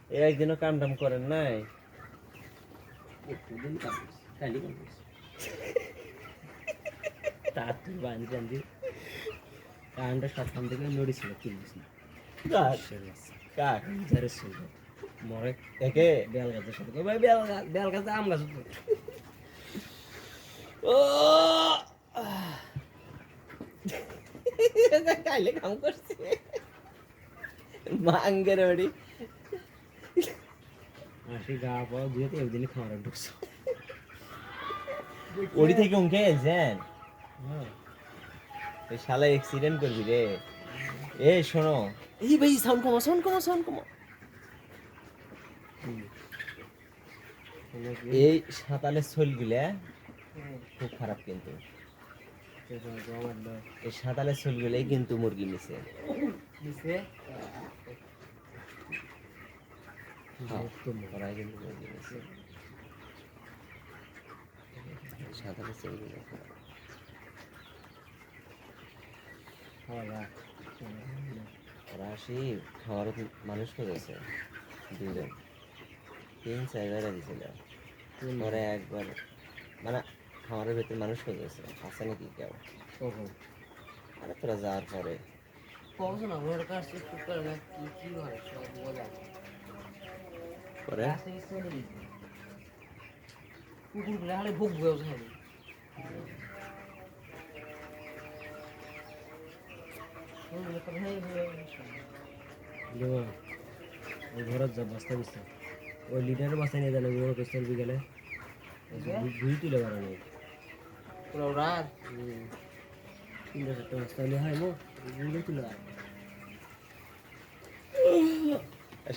এর একদিনও কাম টাম করেন নাই? একটু দিন কাম করছি, খালি কাম করছি। তার তুই বান্ধি টান্ধি কারেন্টের সব কাম থেকে নড়িছিল তুলবিস না। কাক কাক নিজের ছিল মরে একে বেল গাছের সাথে ভাই বেল গাছে আম গাছ উঠলো। ও কাইলে কাম করছে মাঙ্গের বাড়ি আসি গা পাওয়া দিয়ে তো একদিনই খাওয়ার ঢুকছে। ওড়ি থেকে উনকে গেছেন? হ্যাঁ এই শালা অ্যাক্সিডেন্ট করবি রে। এ শোনো, এই ভাই সাউন্ড কমা সাউন্ড কমা সাউন্ড কমা। এই সাঁতালের শৈলগুলা খুব খারাপ কিন্তু। এই সাঁতালের শৈলগুলাই কিন্তু মুরগি নিছে। ওরাই কিন্তু মুরগি নিছে। সাঁতালের শৈলগুলো খারাপ। ওরা আসি খাওয়ার মানুষ করেছে দুজন 3-4 জায়গা দিছিল। পরে একবার মানে খামারের ভেতরে মানুষ করেছে আছে নাকি কেউ? আরে তোরা যাওয়ার পরে পরে কুকুরগুলো হালে ভোগ ব্যবসা ওই ঘরের যা বস্তা দিচ্ছে ওই লিটারের বস্তা নিয়ে জানে ওর কোস্টার বিকেলে ঘুরি তুলে বেড়ানো পুরো রাত 3-4টা বস্তা হলে হয় মো ঘুরি তুলে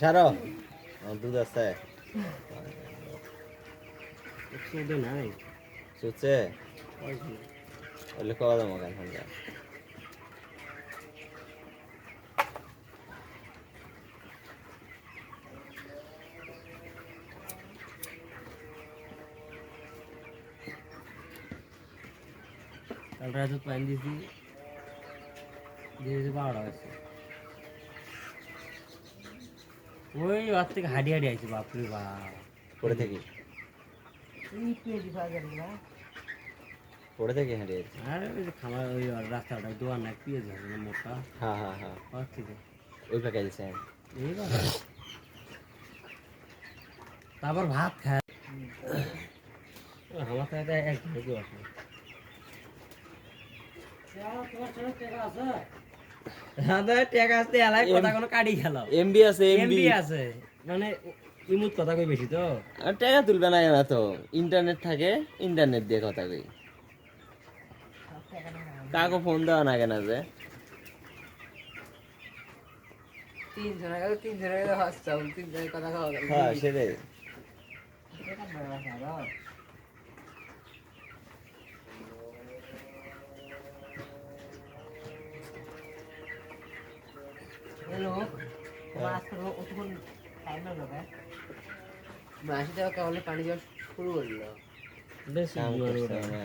সারো আমার দুধ আছে একশো নাই সুচে ওলে কওয়া দাম কেন ফোনটা কাল রাতে পানি দিয়েছি দিয়ে 12টা হয়েছে ওই ওর থেকে হাঁটি হাঁটি আইছি বাপরে বাপ পড়ে থাকি পড়ে থাকি হাঁড়িয়ে আর ওই যে খামার ওই রাস্তাটা দোয়ার না পেঁয়াজ আছে না মোটা হ্যাঁ হ্যাঁ হ্যাঁ ওর থেকে ওই পাকে দিয়েছেন এইবার তারপর ভাত খায় আমার সাথে এক ঢুকে আসে টাকা আসতে এলাই কথা কোনো কাটি খেলাও এমবি আছে এমবি আছে মানে ইমুত কথা কই বেশি তো আর টাকা তুলবে না কেন তো ইন্টারনেট থাকে ইন্টারনেট দিয়ে কথা কই কাকো ফোন দেওয়া না কেন যে 3 জনের কাছে 3 জনের কাছে হাসতাম 3 জনের কথা খাওয়া গেল হ্যাঁ সেটাই হ্যালো মাছ তো ওতক্ষণ টাইম লাগলো ভাই মাসি তো কেবল পানি যাওয়া শুরু করলো বেশ কাম করছে না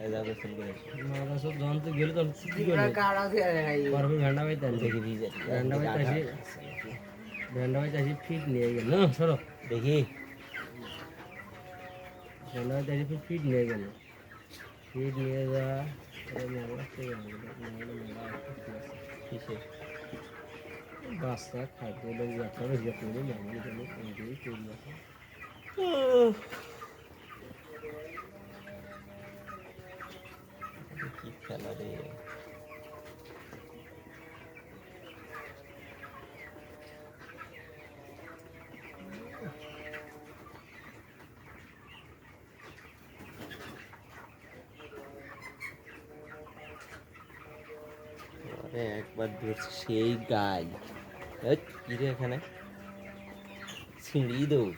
এই যাবে শুন করে মারা সব যখন তো গেল তখন কি করবে কাড়া দিয়ে নাই পরবে ভেন্ডা ভাই তান দেখি ভিজে ভেন্ডা ভাই তাসি ফিট নিয়ে গেল না সরো দেখি ভেন্ডা ভাই তাসি ফিট নিয়ে গেল ফিট নিয়ে যা কিসে বাচ্চা খাইতে লোক যাত্রা রোজগার করে মেহমান জন্য এমনি তৈরি আছে কি খেলা রে আরে একবার ধরছি সেই গাই কি রে এখানে ছিঁড়ি দৌড়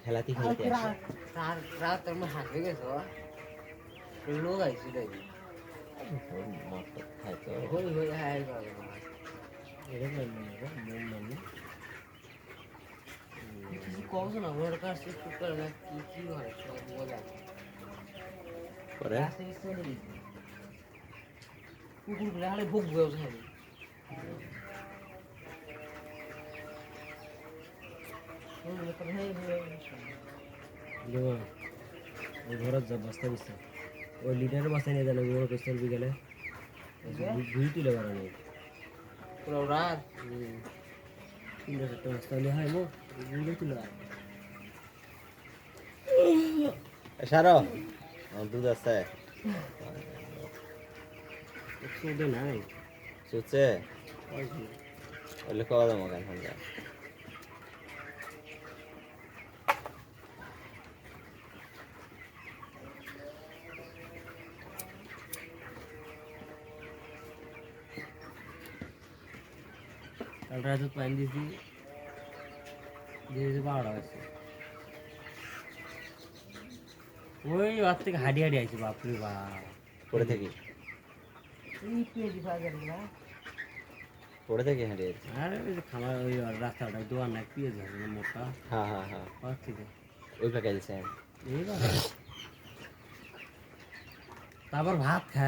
খেলাতে খেলাতে আসে রাত তুমি হাঁটে গেছো লোক আইছি তাই খাইতো হই হই হাই করে এরকম মন মানে কিছু কমছ না ওর কাছে একটু করে না কি হয় সব বলা পরে কুকুরগুলো হালে ভোগ ব্যবসা যেমন ওই ঘরের যা বস্তা দিচ্ছে ওই লিটারের বাসায় নিয়ে জানে মনে করছেন বিকেলে ঘুরি তুলে বেড়ানো পুরো রাত 3-4টা বস্তা হলে হয় মো ঘুরে তুলে সারো আমার দুধ আছে চোদে নাই চুচ্ছে ওলে কওয়া দাম কেন ফোনটা কাল রাতে পানি দিয়েছি দিয়ে 12টা হয়েছে ওই ওর থেকে হাঁটি হাঁটি আইছি বাপরে বাপ পড়ে থাকি পড়ে থাকি হাঁড়িয়ে আর ওই যে খামার ওই রাস্তাটা দোয়ার নাই পেঁয়াজ আছে না মোটা হ্যাঁ হ্যাঁ হ্যাঁ ওর থেকে ওই প্যাকেজ দিচ্ছেন এইবার তারপর ভাত খায়